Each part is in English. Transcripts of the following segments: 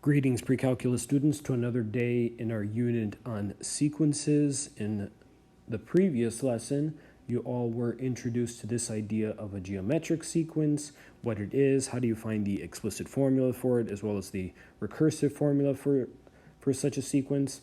Greetings, pre-calculus students, to another day in our unit on sequences. In the previous lesson, you all were introduced to this idea of a geometric sequence, what it is, how do you find the explicit formula for it, as well as the recursive formula for such a sequence.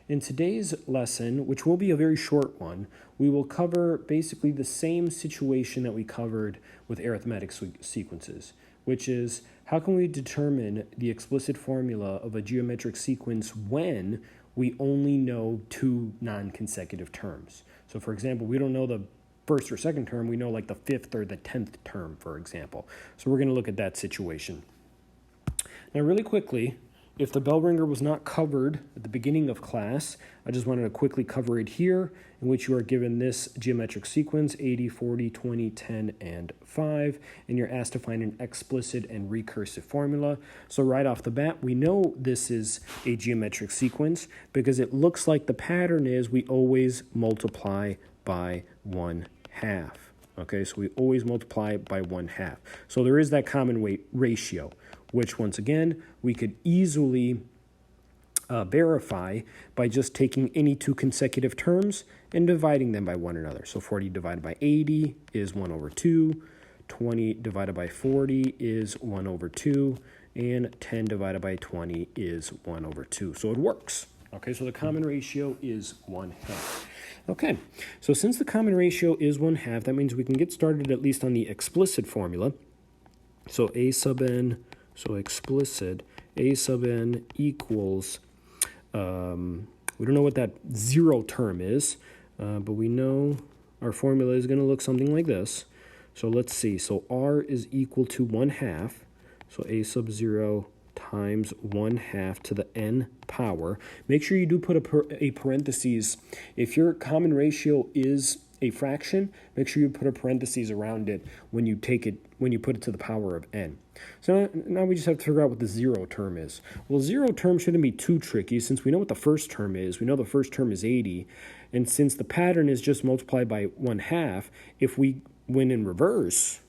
In today's lesson, which will be a very short one, we will cover basically the same situation that we covered with arithmetic sequences, which is how can we determine the explicit formula of a geometric sequence when we only know two non-consecutive terms. So for example, we don't know the first or second term, we know like the fifth or the 10th term, for example. So we're going to look at that situation. Now really quickly, if the bell ringer was not covered at the beginning of class, I just wanted to quickly cover it here, in which you are given this geometric sequence, 80, 40, 20, 10, and 5, and you're asked to find an explicit and recursive formula. So right off the bat, we know this is a geometric sequence because it looks like the pattern is we always multiply by 1/2. Okay, so we always multiply by 1/2. So there is that common weight ratio, which once again, we could easily verify by just taking any two consecutive terms and dividing them by one another. So 40 divided by 80 is 1/2, 20 divided by 40 is 1/2, and 10 divided by 20 is 1/2. So it works. Okay, so the common ratio is 1/2. Okay, so since the common ratio is 1/2, that means we can get started at least on the explicit formula. So a sub n, so explicit, a sub n equals, we don't know what that zero term is, but we know our formula is going to look something like this. So let's see, so r is equal to 1/2, so a sub 0 times 1/2 to the n power. Make sure you do put a parentheses. If your common ratio is a fraction, make sure you put a parentheses around it when you put it to the power of n. So now we just have to figure out what the zero term is. Well, zero term shouldn't be too tricky since we know what the first term is. We know the first term is 80, and since the pattern is just multiplied by 1/2, if we win in reverse,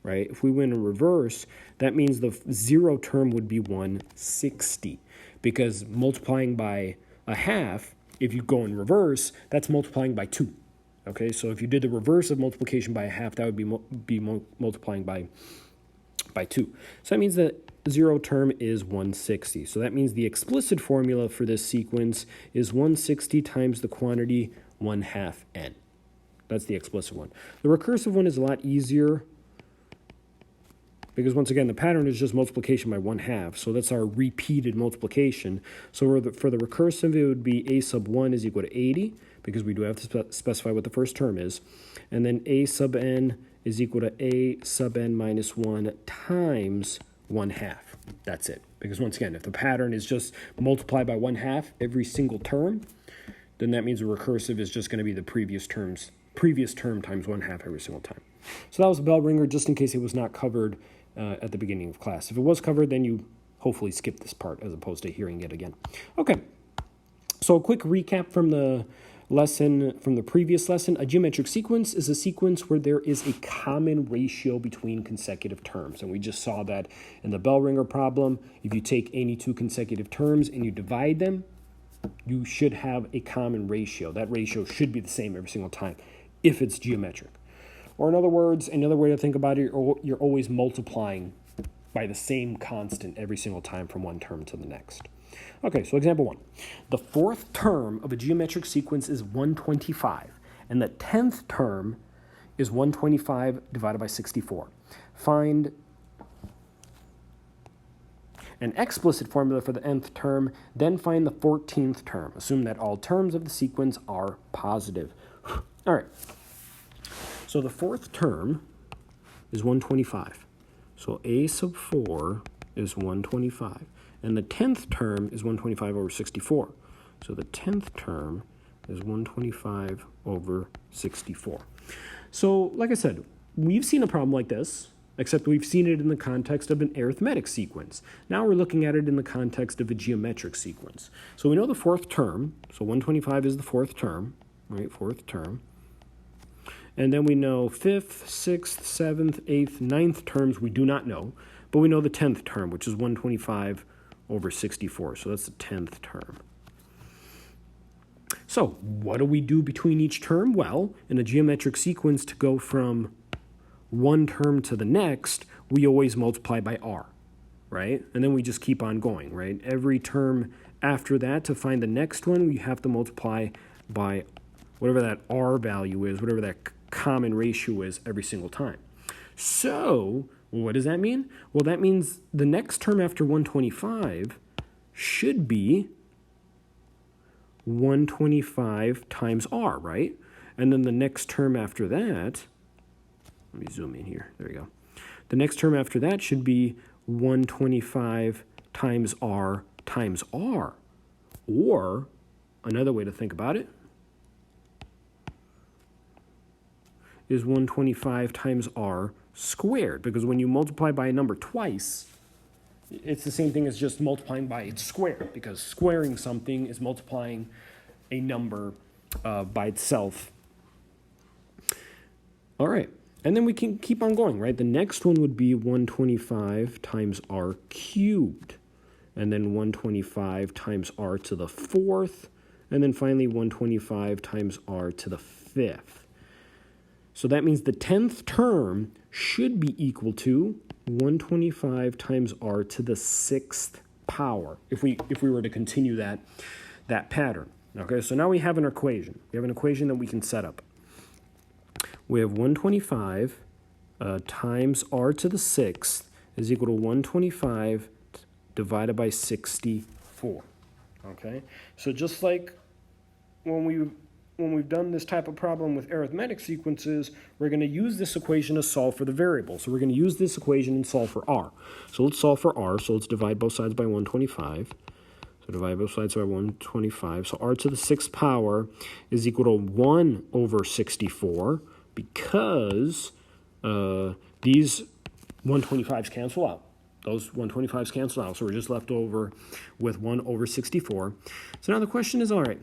right? If we win in reverse, that means the zero term would be 160, because multiplying by 1/2, if you go in reverse, that's multiplying by 2. Okay, so if you did the reverse of multiplication by 1/2, that would be multiplying by 2. So that means that zero term is 160. So that means the explicit formula for this sequence is 160 times the quantity 1/2 n. That's the explicit one. The recursive one is a lot easier because once again, the pattern is just multiplication by 1/2. So that's our repeated multiplication. So for the recursive, it would be a sub 1 is equal to 80, because we do have to specify what the first term is. And then a sub n is equal to a sub n minus 1 times 1/2. That's it. Because once again, if the pattern is just multiply by 1/2 every single term, then that means the recursive is just going to be the previous term times 1/2 every single time. So that was a bell ringer, just in case it was not covered at the beginning of class. If it was covered, then you hopefully skip this part as opposed to hearing it again. Okay, so a quick recap from the previous lesson. A geometric sequence is a sequence where there is a common ratio between consecutive terms. And we just saw that in the bell ringer problem. If you take any two consecutive terms and you divide them, you should have a common ratio. That ratio should be the same every single time if it's geometric. Or in other words, another way to think about it, you're always multiplying by the same constant every single time from one term to the next. Okay, so example 1. The fourth term of a geometric sequence is 125, and the 10th term is 125 divided by 64. Find an explicit formula for the nth term, then find the 14th term. Assume that all terms of the sequence are positive. All right. So the fourth term is 125. So a sub 4 is 125. And the 10th term is 125 over 64. So the 10th term is 125 over 64. So like I said, we've seen a problem like this, except we've seen it in the context of an arithmetic sequence. Now we're looking at it in the context of a geometric sequence. So we know the fourth term. So 125 is the fourth term, right? Fourth term. And then we know 5th, 6th, 7th, 8th, 9th terms we do not know, but we know the 10th term, which is 125 over 64. So that's the 10th term. So what do we do between each term? Well, in a geometric sequence, to go from one term to the next, we always multiply by r, right? And then we just keep on going, right? Every term after that, to find the next one, we have to multiply by whatever that r value is, whatever that common ratio is every single time. So what does that mean? Well, that means the next term after 125 should be 125 times r, right? And then the next term after that, let me zoom in here. There you go. The next term after that should be 125 times r times r. Or another way to think about it is 125 times r squared, because when you multiply by a number twice, it's the same thing as just multiplying by its square, because squaring something is multiplying a number by itself. All right, and then we can keep on going, right? The next one would be 125 times r cubed, and then 125 times r to the fourth, and then finally 125 times r to the fifth. So that means the 10th term should be equal to 125 times r to the sixth power, if we were to continue that pattern. Okay, so now we have an equation. We have an equation that we can set up. We have 125 times r to the sixth is equal to 125 divided by 64. Okay, so just like when we've done this type of problem with arithmetic sequences, we're going to use this equation to solve for the variable. So we're going to use this equation and solve for r. So let's solve for r. So let's divide both sides by 125. So divide both sides by 125. So r to the sixth power is equal to 1 over 64, because these 125s cancel out. Those 125s cancel out, so we're just left over with 1 over 64. So now the question is, all right,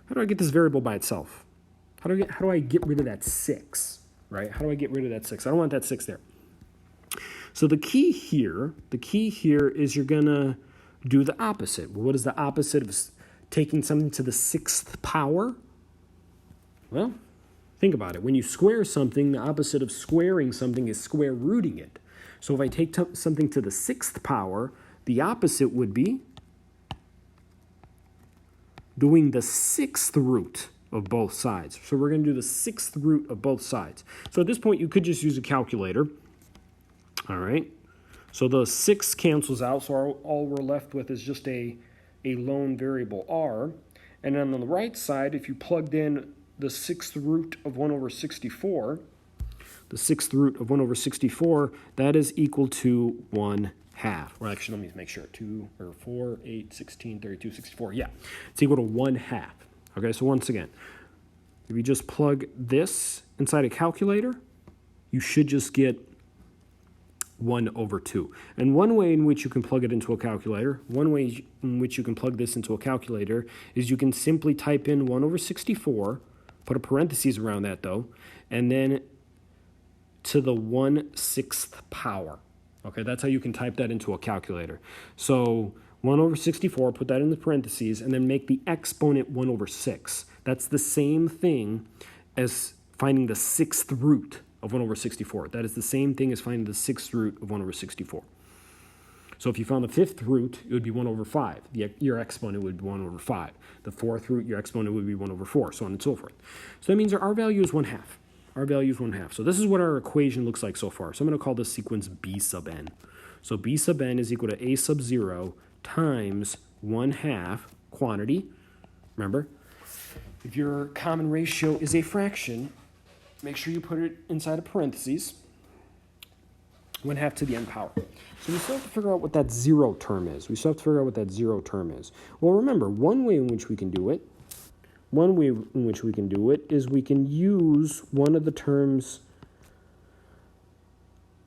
how do I get this variable by itself? How do I get rid of that 6, right? How do I get rid of that 6? I don't want that 6 there. So the key here is you're going to do the opposite. Well, what is the opposite of taking something to the sixth power? Well, think about it. When you square something, the opposite of squaring something is square rooting it. So if I take something to the sixth power, the opposite would be doing the sixth root of both sides. So we're going to do the sixth root of both sides. So at this point, you could just use a calculator. All right. So the 6 cancels out, so all we're left with is just a lone variable r. And then on the right side, if you plugged in the sixth root of 1 over 64, the sixth root of 1 over 64, that is equal to 1/2. Or actually, let me make sure. 2 or 4, 8, 16, 32, 64. Yeah, it's equal to 1/2. Okay, so once again, if you just plug this inside a calculator, you should just get 1 over 2. And one way in which you can plug it into a calculator, one way in which you can plug this into a calculator is you can simply type in 1 over 64, put a parentheses around that though, and then to the 1/6 power. Okay, that's how you can type that into a calculator. So 1 over 64, put that in the parentheses, and then make the exponent 1 over 6. That's the same thing as finding the sixth root of 1 over 64. That is the same thing as finding the sixth root of 1 over 64. So if you found the fifth root, it would be 1 over 5. Your exponent would be 1 over 5. The fourth root, your exponent would be 1 over 4, so on and so forth. So that means our r value is 1/2. Our value is 1/2. So this is what our equation looks like so far. So I'm going to call this sequence b sub n. So b sub n is equal to a sub 0 times 1/2 quantity. Remember, if your common ratio is a fraction, make sure you put it inside of parentheses. 1/2 to the n power. So we still have to figure out what that 0 term is. Well, remember, one way in which we can do it is we can use one of the terms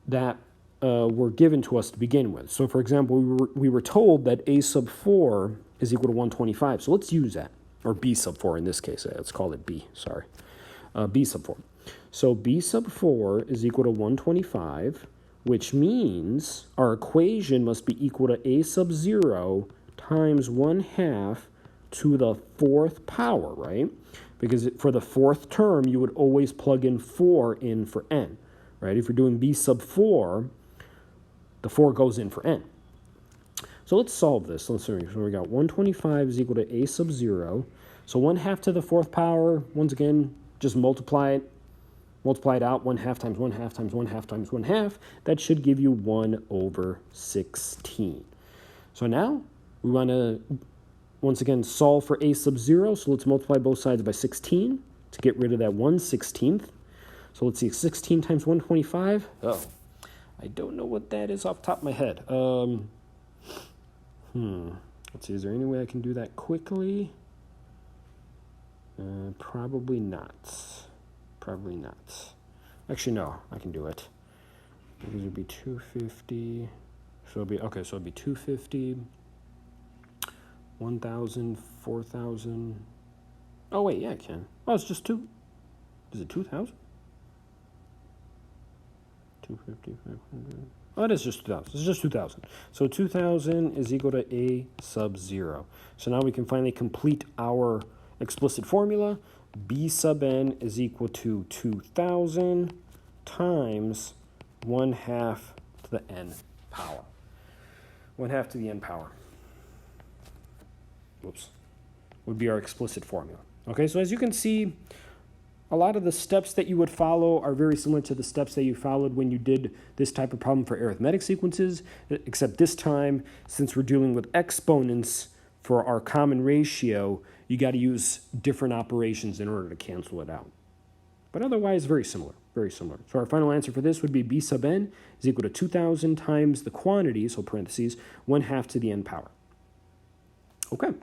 that were given to us to begin with. So, for example, we were told that a sub 4 is equal to 125. So let's use that, or b sub 4 in this case. Let's call it b, b sub 4. So b sub 4 is equal to 125. which means our equation must be equal to a sub 0 times 1/2 to the 4th power, right? Because for the 4th term, you would always plug in 4 in for n, right? If you're doing b sub 4, the 4 goes in for n. So let's solve this. Let's see. So we got 125 is equal to a sub 0. So 1/2 to the 4th power, once again, just multiply it out, 1/2 times 1/2 times 1/2 times 1/2. That should give you 1/16. So now we want to, once again, solve for a sub 0. So let's multiply both sides by 16 to get rid of that 1/16. So let's see, 16 times 125. Oh, I don't know what that is off the top of my head. Let's see, is there any way I can do that quickly? Probably not. Probably not. Actually, no, I can do it. Because it would be 250. So it'll be 250, 1,000, 4,000. Oh, wait, yeah, I can. Oh, it's just 2. Is it 2,000? 250, 500. Oh, it is just 2,000. It's just 2,000. So 2,000 is equal to a sub 0. So now we can finally complete our explicit formula. B sub n is equal to 2,000 times 1/2 to the n power. 1/2 to the n power. Whoops. Would be our explicit formula. Okay, so as you can see, a lot of the steps that you would follow are very similar to the steps that you followed when you did this type of problem for arithmetic sequences, except this time, since we're dealing with exponents for our common ratio, you got to use different operations in order to cancel it out. But otherwise, very similar, very similar. So our final answer for this would be b sub n is equal to 2,000 times the quantity, so parentheses, 1/2 to the n power. Okay,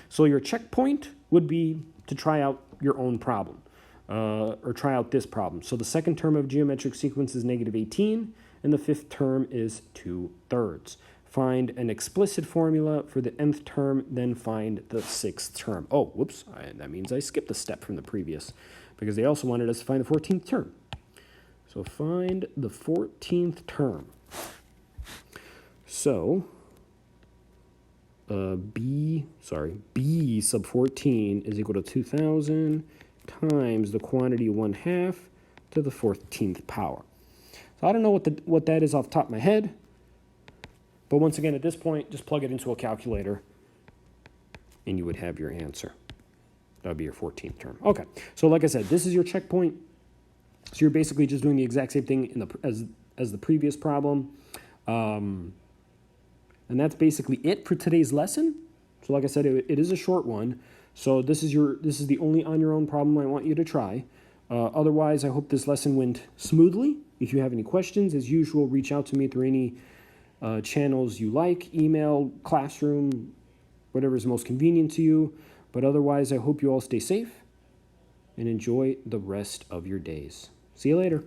so your checkpoint would be to try out your own problem. Or try out this problem. So the second term of geometric sequence is -18, and the 5th term is 2/3. Find an explicit formula for the nth term, then find the 6th term. Oh, whoops, that means I skipped a step from the previous, because they also wanted us to find the 14th term. So find the 14th term. So, B sub 14 is equal to 2,000 times the quantity 1/2 to the 14th power. So I don't know what that is off the top of my head, but once again, at this point, just plug it into a calculator, and you would have your answer. That would be your 14th term. Okay, so like I said, this is your checkpoint. So you're basically just doing the exact same thing as the previous problem. And that's basically it for today's lesson. So like I said, it is a short one. So this is the only on your own problem I want you to try. Otherwise, I hope this lesson went smoothly. If you have any questions, as usual, reach out to me through any channels you like, email, classroom, whatever is most convenient to you. But otherwise, I hope you all stay safe and enjoy the rest of your days. See you later.